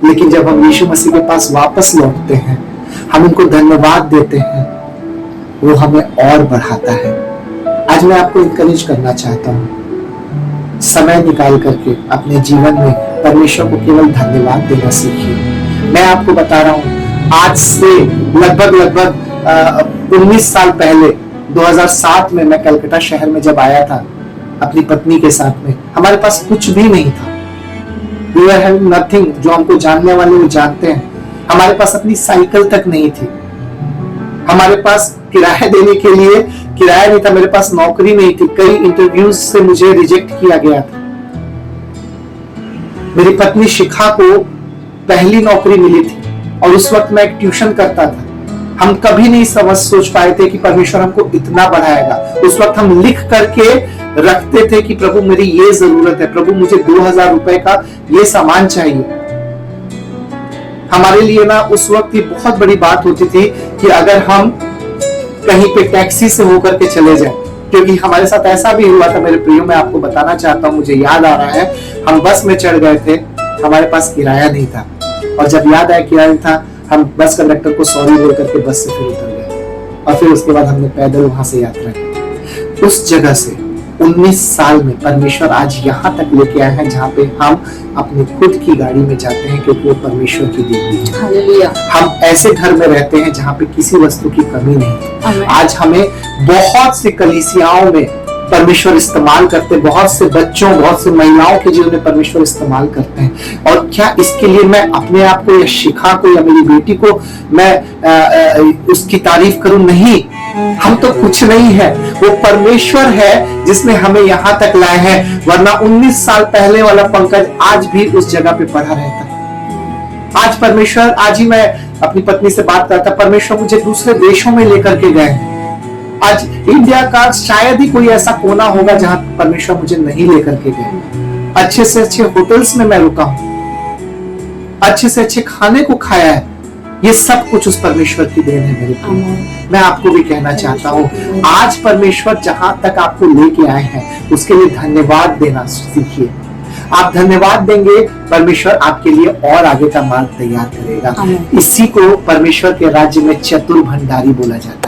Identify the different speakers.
Speaker 1: लेकिन जब हम यीशु मसीह के पास वापस लौटते हैं, हम उनको धन्यवाद देते हैं, वो हमें और बढ़ाता है। आज मैं आपको इंकरेज करना चाहता हूँ, समय निकाल करके अपने जीवन में परमेश्वर को केवल धन्यवाद देना सीखिए। मैं आपको बता रहा हूँ, आज से लगभग 19 साल पहले 2007 में मैं कलकत्ता शहर में जब आया था अपनी पत्नी के साथ में, हमारे पास कुछ भी नहीं था। We were having nothing। जो हमको जानने वाले वो जानते हैं, हमारे पास अपनी साइकिल तक नहीं थी, हमारे पास किराया देने के लिए किराया नहीं था, मेरे पास नौकरी नहीं थी, कई इंटरव्यूज से मुझे रिजेक्ट किया गया था। मेरी पत्नी शिखा को पहली नौकरी मिली थी और उस वक्त मैं एक ट्यूशन करता था। हम कभी नहीं सोच पाए थे कि परमेश्वर हमको इतना बढ़ाएगा। उस वक्त हम लिख करके रखते थे कि प्रभु मेरी ये जरूरत है, प्रभु मुझे 2000 रुपए का ये सामान चाहिए। हमारे लिए ना उस वक्त ये बहुत बड़ी बात होती थी कि अगर हम कहीं पे टैक्सी से होकर के चले जाएं, क्योंकि हमारे साथ ऐसा भी हुआ था मेरे प्रियो, मैं आपको बताना चाहता हूं, मुझे याद आ रहा है, हम बस में चढ़ गए थे, हमारे पास किराया नहीं था, और जब याद आया किराया था, हम बस कंडक्टर को सॉरी बोल करके बस से फिर उतर गए, और फिर उसके बाद हमने पैदल वहां से यात्रा की। उस जगह से 19 साल में परमेश्वर आज यहाँ तक लेके आए हैं जहाँ पे हम अपनी खुद की गाड़ी में जाते हैं, क्योंकि वो परमेश्वर की दी हुई है। हालेलुया। हम ऐसे घर में रहते हैं जहाँ पे किसी वस्तु की कमी नहीं। आज हमें बहुत सी कलीसियाओं में परमेश्वर इस्तेमाल करते हैं, बहुत से बच्चों, बहुत से महिलाओं के जीवन में परमेश्वर इस्तेमाल करते हैं। और क्या इसके लिए मैं अपने आप को या शिखा को या मेरी बेटी को मैं उसकी तारीफ करूं? नहीं, हम तो कुछ नहीं है, वो परमेश्वर है जिसने हमें यहाँ तक लाए हैं। वरना 19 साल पहले वाला पंकज आज भी उस जगह पे पड़ा रहता। आज परमेश्वर, आज ही मैं अपनी पत्नी से बात करता, परमेश्वर मुझे दूसरे देशों में लेकर के गए। आज इंडिया का शायद ही कोई ऐसा कोना होगा जहां परमेश्वर मुझे नहीं लेकर के गए। अच्छे से अच्छे होटल्स में मैं रुका हूं, अच्छे से अच्छे खाने को खाया है। ये सब कुछ उस परमेश्वर की देन है मेरे प्रिय। मैं आपको भी कहना चाहता हूँ, आज परमेश्वर जहां तक आपको लेके आए हैं उसके लिए धन्यवाद देना सीखिए। आप धन्यवाद देंगे, परमेश्वर आपके लिए और आगे का मार्ग तैयार करेगा। इसी को परमेश्वर के राज्य में चतुर भंडारी बोला जाता है।